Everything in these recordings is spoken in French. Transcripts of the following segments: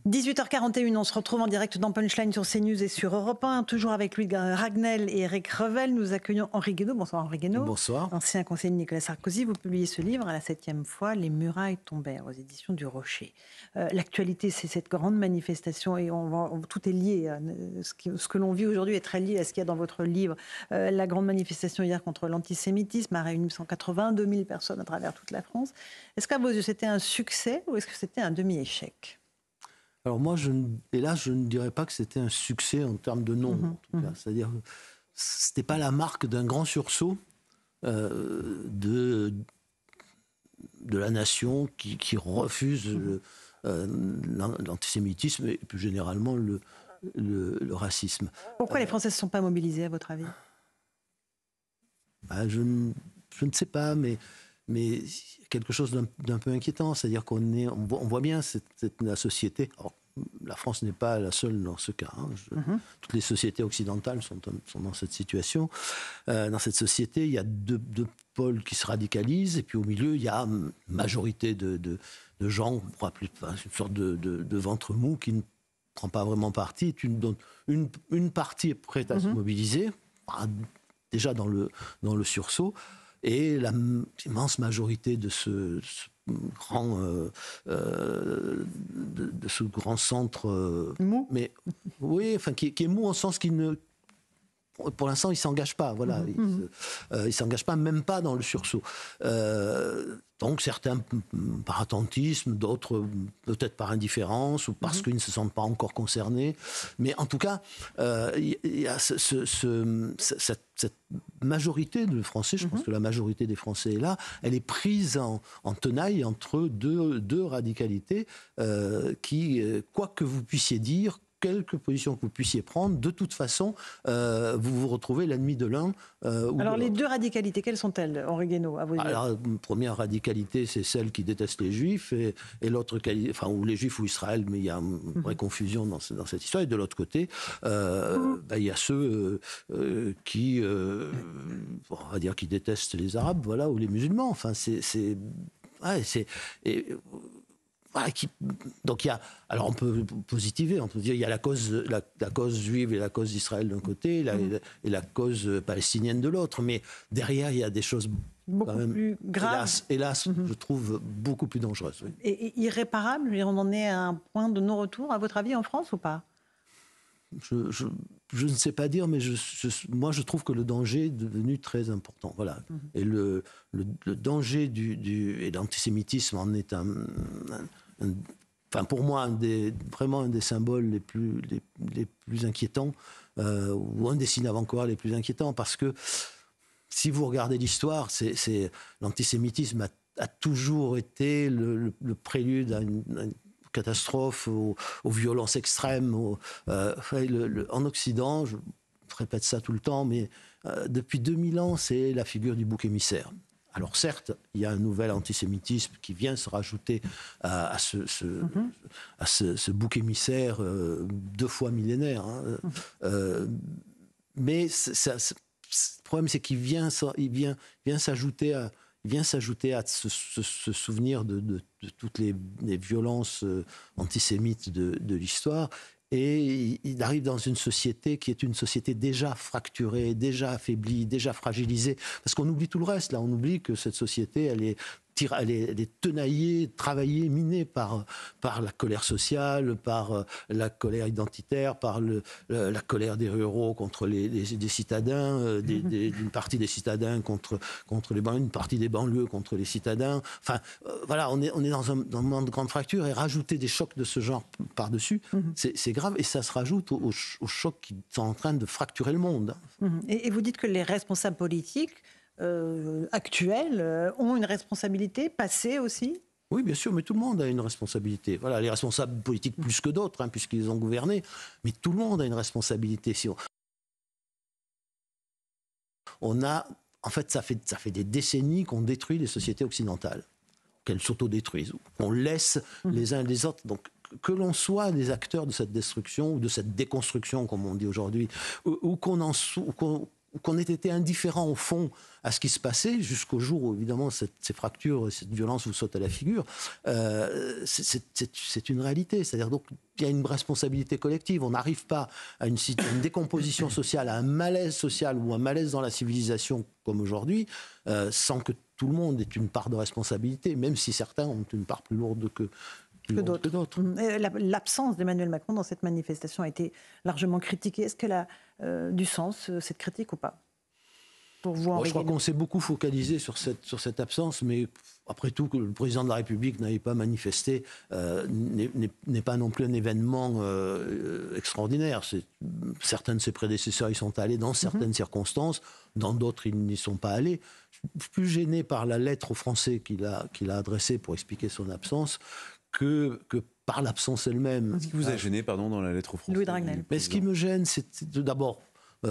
18h41, on se retrouve en direct dans Punchline sur CNews et sur Europe 1, toujours avec Louis Ragnel et Eric Revel. Nous accueillons Henri Guénaud. Bonsoir Henri Guénaud. Bonsoir. Ancien conseiller de Nicolas Sarkozy. Vous publiez ce livre à la 7e fois, Les murailles tombèrent, aux éditions du Rocher. L'actualité, c'est cette grande manifestation et tout est lié. Ce que l'on vit aujourd'hui est très lié à ce qu'il y a dans votre livre. La grande manifestation hier contre l'antisémitisme a réuni 182 000 personnes à travers toute la France. Est-ce qu'à vos yeux, c'était un succès ou est-ce que c'était un demi-échec ? Alors moi, je ne dirais pas que c'était un succès en termes de nombre, en tout cas. C'est-à-dire que ce n'était pas la marque d'un grand sursaut de la nation qui refuse l'antisémitisme et plus généralement le racisme. Pourquoi les Français ne se sont pas mobilisés, à votre avis ? Je ne sais pas, mais quelque chose d'un peu inquiétant, c'est-à-dire qu'on voit bien la société. Alors, la France n'est pas la seule dans ce cas. Toutes les sociétés occidentales sont dans cette situation. Dans cette société, il y a deux pôles qui se radicalisent, et puis au milieu, il y a une majorité de gens, une sorte de ventre mou qui ne prend pas vraiment parti. Une partie est prête à se mobiliser, déjà dans le sursaut. Et l'immense majorité de ce grand centre mou, mais oui, enfin qui est mou en sens qu'il ne, pour l'instant, il s'engage pas. Voilà, il s'engage pas, même pas dans le sursaut. Donc certains par attentisme, d'autres peut-être par indifférence ou parce qu'ils ne se sentent pas encore concernés. Mais en tout cas, il y a cette majorité de Français, je pense que la majorité des Français est là, elle est prise en tenaille entre deux radicalités qui, quoi que vous puissiez dire, quelque position que vous puissiez prendre, de toute façon, vous vous retrouvez l'ennemi de l'un. Alors les deux radicalités, quelles sont-elles, Henri Guénaud, à vos yeux ? Alors, la première radicalité, c'est celle qui déteste les Juifs, et l'autre, ou les Juifs ou Israël, mais il y a une vraie confusion dans cette histoire. Et de l'autre côté, il y a ceux qui détestent les Arabes, voilà, ou les musulmans. Enfin, donc il y a, alors on peut positiver, on peut dire il y a la cause juive et la cause d'Israël d'un côté et la cause palestinienne de l'autre, mais derrière il y a des choses beaucoup plus graves, hélas je trouve beaucoup plus dangereuses. Oui. Et irréparables. On en est à un point de non-retour, à votre avis, en France ou pas ? Je ne sais pas dire, mais moi je trouve que le danger est devenu très important. Voilà. Et le danger et l'antisémitisme en est pour moi vraiment un des symboles les plus inquiétants, ou un des signes avant-coureurs les plus inquiétants, parce que si vous regardez l'histoire, l'antisémitisme a toujours été le prélude à une catastrophe, aux violences extrêmes. En Occident, je répète ça tout le temps, mais depuis 2000 ans, c'est la figure du bouc émissaire. Alors certes, il y a un nouvel antisémitisme qui vient se rajouter à ce bouc émissaire 2 fois millénaire. Mais le problème, c'est qu'il vient s'ajouter à ce souvenir de toutes les violences antisémites de l'histoire. Et il arrive dans une société qui est une société déjà fracturée, déjà affaiblie, déjà fragilisée. Parce qu'on oublie tout le reste, là. On oublie que cette société, elle est tenaillée, travaillée, minée par la colère sociale, par la colère identitaire, par la colère des ruraux contre des citadins, d'une partie des citadins contre les banlieues, une partie des banlieues contre les citadins. Enfin, voilà, on est dans un moment de grande fracture, et rajouter des chocs de ce genre par-dessus, c'est grave, et ça se rajoute aux chocs qui sont en train de fracturer le monde. Et vous dites que les responsables politiques actuels ont une responsabilité, passée aussi ? Oui, bien sûr, mais tout le monde a une responsabilité. Voilà, les responsables politiques plus que d'autres, puisqu'ils ont gouverné, mais tout le monde a une responsabilité. En fait, ça fait des décennies qu'on détruit les sociétés occidentales, qu'elles s'autodétruisent, qu'on laisse les uns les autres. Donc, que l'on soit des acteurs de cette destruction ou de cette déconstruction, comme on dit aujourd'hui, ou qu'on qu'on ait été indifférent au fond à ce qui se passait, jusqu'au jour où, évidemment, ces fractures, cette violence vous sautent à la figure, c'est une réalité. C'est-à-dire, donc, il y a une responsabilité collective. On n'arrive pas à une décomposition sociale, à un malaise social ou un malaise dans la civilisation comme aujourd'hui, sans que tout le monde ait une part de responsabilité, même si certains ont une part plus lourde que d'autres. L'absence d'Emmanuel Macron dans cette manifestation a été largement critiquée. Est-ce qu'elle a du sens, cette critique, ou pas, pour vous, je crois qu'on s'est beaucoup focalisé sur cette absence, mais après tout, que le président de la République n'avait pas manifesté n'est pas non plus un événement extraordinaire. Certains de ses prédécesseurs y sont allés dans certaines circonstances, dans d'autres ils n'y sont pas allés. Je suis plus gêné par la lettre aux Français qu'il a adressée pour expliquer son absence que par l'absence elle-même. Ce qui vous a gêné, dans la lettre aux Français? Louis Dragnel. Mais ce qui me gêne, c'est d'abord, on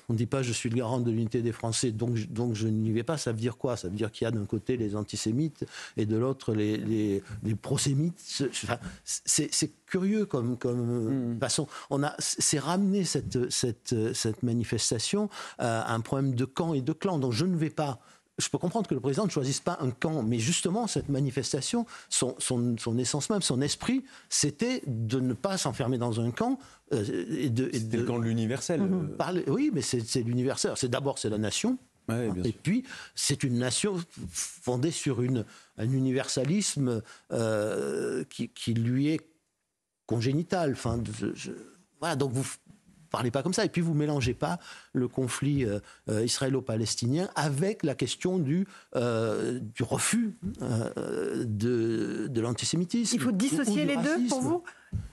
ne dit pas je suis le garant de l'unité des Français, donc je n'y vais pas. Ça veut dire quoi? Ça veut dire qu'il y a d'un côté les antisémites et de l'autre les prosémites. Enfin, c'est curieux comme façon. C'est ramener cette manifestation à un problème de camp et de clan. Donc je ne vais pas. Je peux comprendre que le président ne choisisse pas un camp, mais justement, cette manifestation, son essence même, son esprit, c'était de ne pas s'enfermer dans un camp. C'était le camp de l'universel. Oui, mais c'est l'universel. D'abord, c'est la nation. Ouais, et puis, c'est une nation fondée sur un universalisme qui lui est congénital. Enfin, voilà, donc vous parlez pas comme ça. Et puis, vous mélangez pas le conflit israélo-palestinien avec la question du refus de l'antisémitisme. Il faut dissocier les deux, pour vous?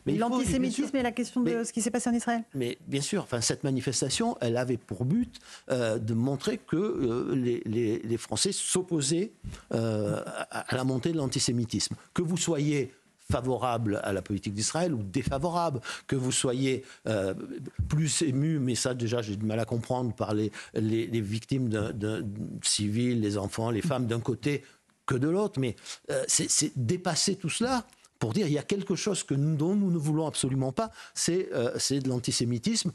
L'antisémitisme et la question de ce qui s'est passé en Israël? Mais bien sûr, cette manifestation, elle avait pour but de montrer que les Français s'opposaient à la montée de l'antisémitisme. Que vous soyez favorable à la politique d'Israël ou défavorable, que vous soyez plus ému, mais ça déjà j'ai du mal à comprendre, par les victimes civiles, les enfants, les femmes d'un côté que de l'autre, mais c'est dépasser tout cela pour dire il y a quelque chose dont nous ne voulons absolument pas, c'est de l'antisémitisme,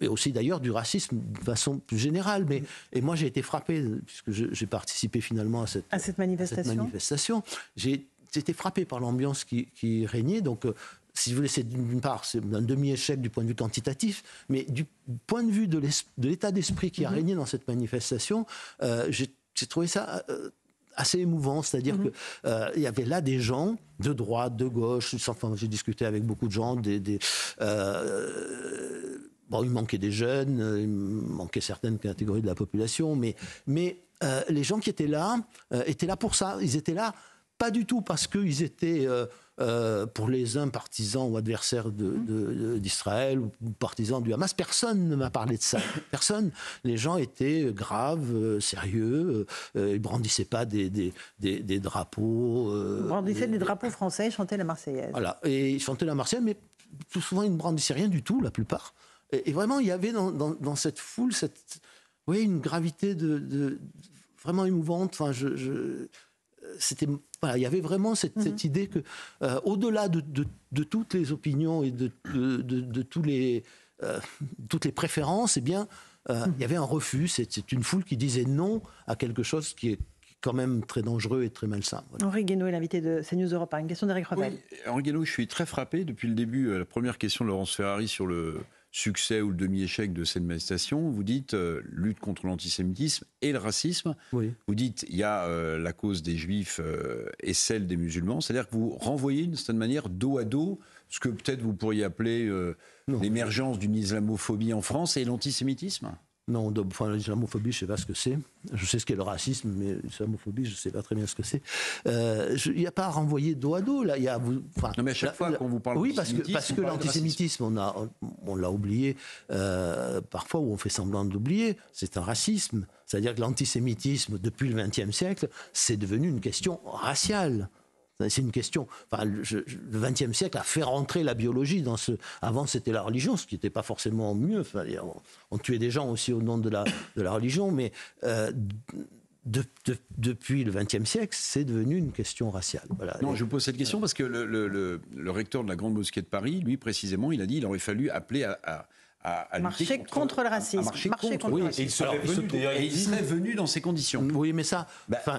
et aussi d'ailleurs du racisme de façon plus générale. Et moi j'ai été frappé, puisque j'ai participé finalement à cette manifestation. J'ai été frappé par l'ambiance qui régnait. Donc, si vous voulez, c'est d'une part, c'est un demi-échec du point de vue quantitatif, mais du point de vue de l'état d'esprit qui a régné dans cette manifestation, j'ai trouvé ça assez émouvant. C'est-à-dire qu'il y avait là des gens de droite, de gauche. Enfin, j'ai discuté avec beaucoup de gens. Bon, il manquait des jeunes, il manquait certaines catégories de la population, mais les gens qui étaient là pour ça. Ils étaient là pas du tout parce qu'ils étaient, pour les uns, partisans ou adversaires d'Israël ou partisans du Hamas. Personne ne m'a parlé de ça. Personne. Les gens étaient graves, sérieux. Ils brandissaient pas des drapeaux. Ils brandissaient des drapeaux français, ils chantaient la Marseillaise. Voilà. Et ils chantaient la Marseillaise, mais tout souvent, ils ne brandissaient rien du tout, la plupart. Et vraiment, il y avait dans cette foule une gravité vraiment émouvante. Enfin, il y avait vraiment cette idée que, au-delà de toutes les opinions et de toutes les préférences, eh bien, il y avait un refus. C'est une foule qui disait non à quelque chose qui est quand même très dangereux et très malsain. Voilà. Henri Guénaud est l'invité de CNews Europe. Une question d'Éric Revel. Oui, Henri Guénaud, je suis très frappé depuis le début. La première question de Laurence Ferrari sur le succès ou le demi-échec de cette manifestation, vous dites lutte contre l'antisémitisme et le racisme. Oui. Vous dites il y a la cause des Juifs et celle des musulmans. C'est-à-dire que vous renvoyez d'une certaine manière dos à dos ce que peut-être vous pourriez appeler l'émergence d'une islamophobie en France et l'antisémitisme. Non, l'islamophobie, je ne sais pas ce que c'est. Je sais ce qu'est le racisme, mais l'islamophobie, je ne sais pas très bien ce que c'est. Il n'y a pas à renvoyer dos à dos. Là, non, mais à chaque fois qu'on vous parle d'antisémitisme... Oui, parce que l'antisémitisme, on l'a oublié parfois, ou on fait semblant de l'oublier. C'est un racisme. C'est-à-dire que l'antisémitisme, depuis le XXe siècle, c'est devenu une question raciale. C'est une question. Enfin, le XXe siècle a fait rentrer la biologie dans ce. Avant, c'était la religion, ce qui n'était pas forcément mieux. Enfin, on tuait des gens aussi au nom de la religion, mais depuis le XXe siècle, c'est devenu une question raciale. Voilà. Non, je vous pose cette question parce que le recteur de la Grande Mosquée de Paris, lui précisément, il a dit qu'il aurait fallu appeler à marcher contre le racisme. Marcher Marcher contre contre le le racisme. racisme. Et il serait venu dans ces conditions. Oui, mais ça...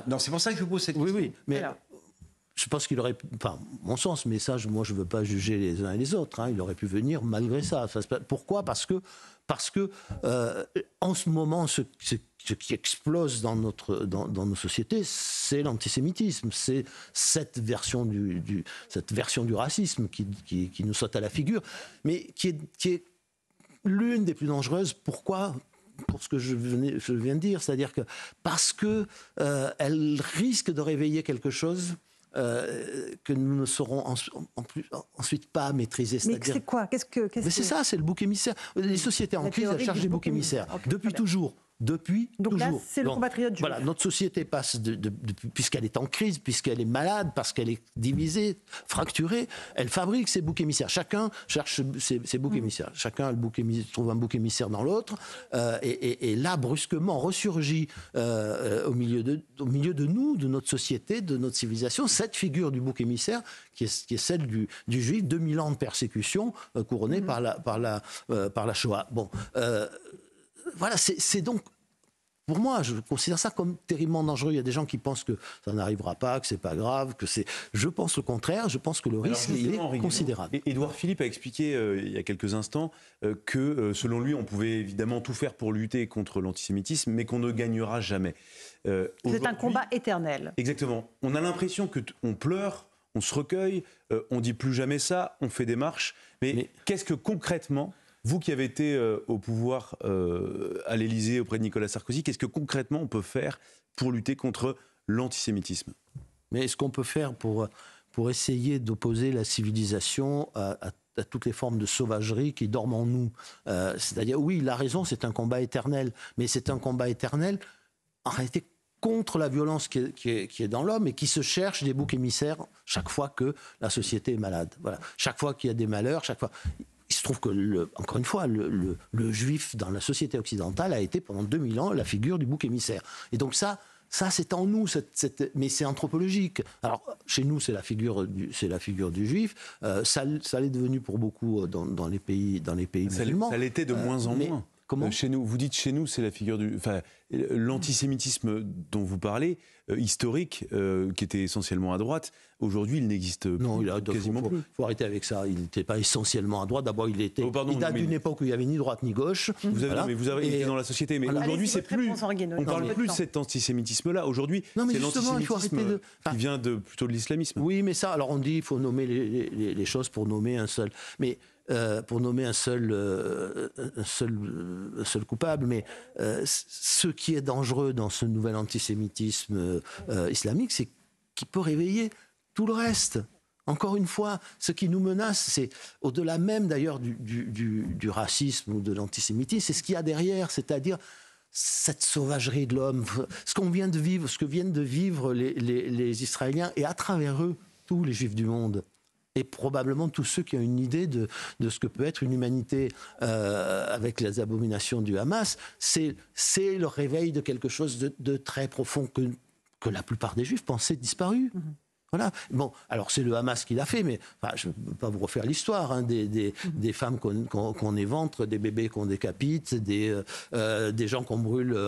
non, c'est pour ça que je vous pose cette question. Oui, mais... Alors. Je pense qu'il aurait, enfin, mon sens, mais ça, moi, je ne veux pas juger les uns et les autres. Il aurait pu venir malgré ça. Pourquoi ? Parce que en ce moment, ce qui explose dans nos sociétés, c'est l'antisémitisme. C'est cette version du racisme qui nous saute à la figure, mais qui est l'une des plus dangereuses. Pourquoi ? Pour ce que je viens de dire, c'est-à-dire que parce que elle risque de réveiller quelque chose que nous ne saurons ensuite pas maîtriser. Mais c'est quoi ? Mais c'est ça, c'est le bouc émissaire. Les sociétés en crise, elles cherchent des boucs émissaires. Depuis toujours. Donc toujours. Là, c'est le Donc, compatriote juif. Voilà, notre société passe, puisqu'elle est en crise, puisqu'elle est malade, parce qu'elle est divisée, fracturée, elle fabrique ses boucs émissaires. Chacun cherche ses boucs émissaires. Chacun trouve un bouc émissaire dans l'autre. Et là, brusquement, ressurgit au milieu de nous, de notre société, de notre civilisation, cette figure du bouc émissaire qui est celle du juif, 2000 ans de persécution couronnée par la Shoah. Bon. Voilà, c'est donc, pour moi, je considère ça comme terriblement dangereux. Il y a des gens qui pensent que ça n'arrivera pas, que c'est pas grave, je pense le contraire. Je pense que le risque, il est considérable. Édouard Philippe a expliqué il y a quelques instants que, selon lui, on pouvait évidemment tout faire pour lutter contre l'antisémitisme, mais qu'on ne gagnera jamais. C'est un combat éternel. Exactement. On a l'impression qu'on pleure, on se recueille, on dit plus jamais ça, on fait des marches. Mais qu'est-ce que concrètement... Vous qui avez été au pouvoir à l'Élysée auprès de Nicolas Sarkozy, qu'est-ce que concrètement on peut faire pour lutter contre l'antisémitisme ? Mais est-ce qu'on peut faire pour essayer d'opposer la civilisation à toutes les formes de sauvagerie qui dorment en nous ? C'est-à-dire, oui, il a raison, c'est un combat éternel, mais c'est un combat éternel, en réalité, contre la violence qui est dans l'homme et qui se cherche des boucs émissaires chaque fois que la société est malade. Voilà. Chaque fois qu'il y a des malheurs, chaque fois... Il se trouve que, encore une fois, le juif dans la société occidentale a été pendant 2000 ans la figure du bouc émissaire. Et donc ça c'est en nous, mais c'est anthropologique. Alors chez nous, c'est la figure du juif. Ça l'est devenu pour beaucoup dans les pays musulmans. Ça l'était de moins en moins. Comment chez nous, vous dites chez nous, c'est la figure du... Enfin, l'antisémitisme dont vous parlez, historique, qui était essentiellement à droite, aujourd'hui, il n'existe quasiment plus. Il faut arrêter avec ça. Il n'était pas essentiellement à droite. D'abord, il date d'une époque où il n'y avait ni droite ni gauche. Vous avez été dans la société, mais aujourd'hui, c'est plus... On ne parle plus de cet antisémitisme-là. Aujourd'hui, c'est l'antisémitisme qui vient plutôt de l'islamisme. Oui, mais ça, alors on dit qu'il faut nommer les choses pour nommer un seul... Mais pour nommer un seul coupable, mais ce qui est dangereux dans ce nouvel antisémitisme islamique, c'est qu'il peut réveiller tout le reste. Encore une fois, ce qui nous menace, c'est au-delà même d'ailleurs du racisme ou de l'antisémitisme, c'est ce qu'il y a derrière, c'est-à-dire cette sauvagerie de l'homme, ce que viennent de vivre les Israéliens et à travers eux, tous les Juifs du monde. Et probablement tous ceux qui ont une idée de ce que peut être une humanité avec les abominations du Hamas, c'est le réveil de quelque chose de très profond que la plupart des Juifs pensaient disparu. Voilà. Bon, alors c'est le Hamas qui l'a fait, mais je ne peux pas vous refaire l'histoire des femmes qu'on éventre, des bébés qu'on décapite, des gens qu'on brûle,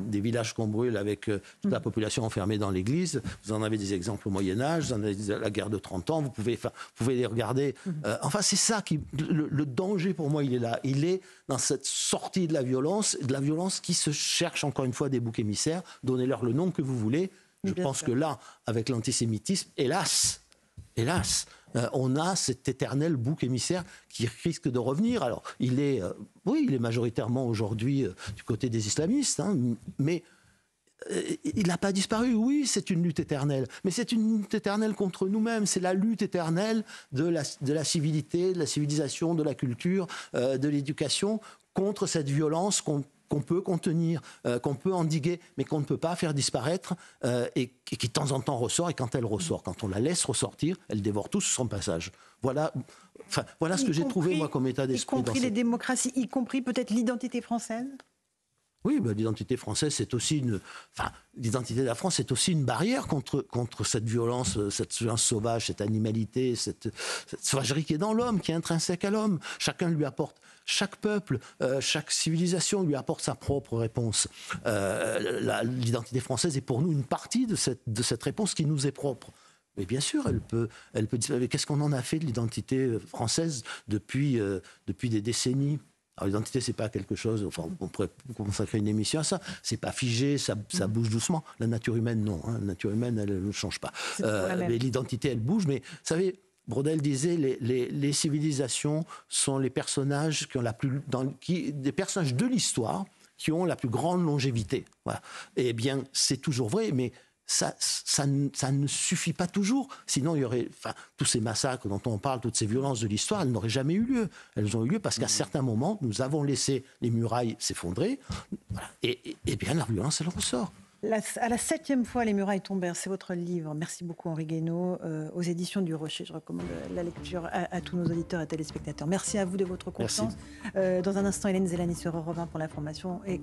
des villages qu'on brûle avec toute la population enfermée dans l'église. Vous en avez des exemples au Moyen-Âge, vous en avez la guerre de 30 ans, vous pouvez les regarder. Enfin, c'est ça le danger pour moi, il est là. Il est dans cette sortie de la violence qui se cherche encore une fois des boucs émissaires. Donnez-leur le nom que vous voulez. Je pense que là, avec l'antisémitisme, hélas, on a cet éternel bouc émissaire qui risque de revenir. Alors, il est majoritairement aujourd'hui du côté des islamistes, mais il n'a pas disparu. Oui, c'est une lutte éternelle, mais c'est une lutte éternelle contre nous-mêmes. C'est la lutte éternelle de la civilité, de la civilisation, de la culture, de l'éducation, contre cette violence qu'on peut contenir, qu'on peut endiguer, mais qu'on ne peut pas faire disparaître, et qui de temps en temps ressort, et quand elle ressort, quand on la laisse ressortir, elle dévore tout sur son passage. Voilà ce que j'ai trouvé, moi, comme état d'esprit. Y compris les démocraties, y compris peut-être l'identité française ? Oui, l'identité française, c'est aussi l'identité de la France, c'est aussi une barrière contre cette violence sauvage, cette animalité, cette sauvagerie qui est dans l'homme, qui est intrinsèque à l'homme. Chacun lui apporte, chaque peuple, chaque civilisation lui apporte sa propre réponse. L'identité française est pour nous une partie de cette réponse qui nous est propre. Mais bien sûr, elle peut disparaître. Qu'est-ce qu'on en a fait de l'identité française depuis des décennies ? Alors, l'identité, c'est pas quelque chose. Enfin, on pourrait consacrer une émission à ça. C'est pas figé, ça bouge doucement. La nature humaine, non. La nature humaine, elle ne change pas. Mais l'identité, elle bouge. Mais vous savez, Braudel disait les civilisations sont les personnages des personnages de l'histoire qui ont la plus grande longévité. Voilà. Eh bien, c'est toujours vrai, mais ça ne suffit pas toujours. Sinon, il y aurait tous ces massacres dont on parle, toutes ces violences de l'histoire, elles n'auraient jamais eu lieu. Elles ont eu lieu parce qu'à certains moments, nous avons laissé les murailles s'effondrer. Voilà. Et bien, la violence, elle ressort. À la 7e fois, les murailles tombèrent, c'est votre livre. Merci beaucoup Henri Guénaud, aux éditions du Rocher. Je recommande la lecture à tous nos auditeurs et téléspectateurs. Merci à vous de votre confiance. Dans un instant, Hélène Zélani sera revint pour l'information et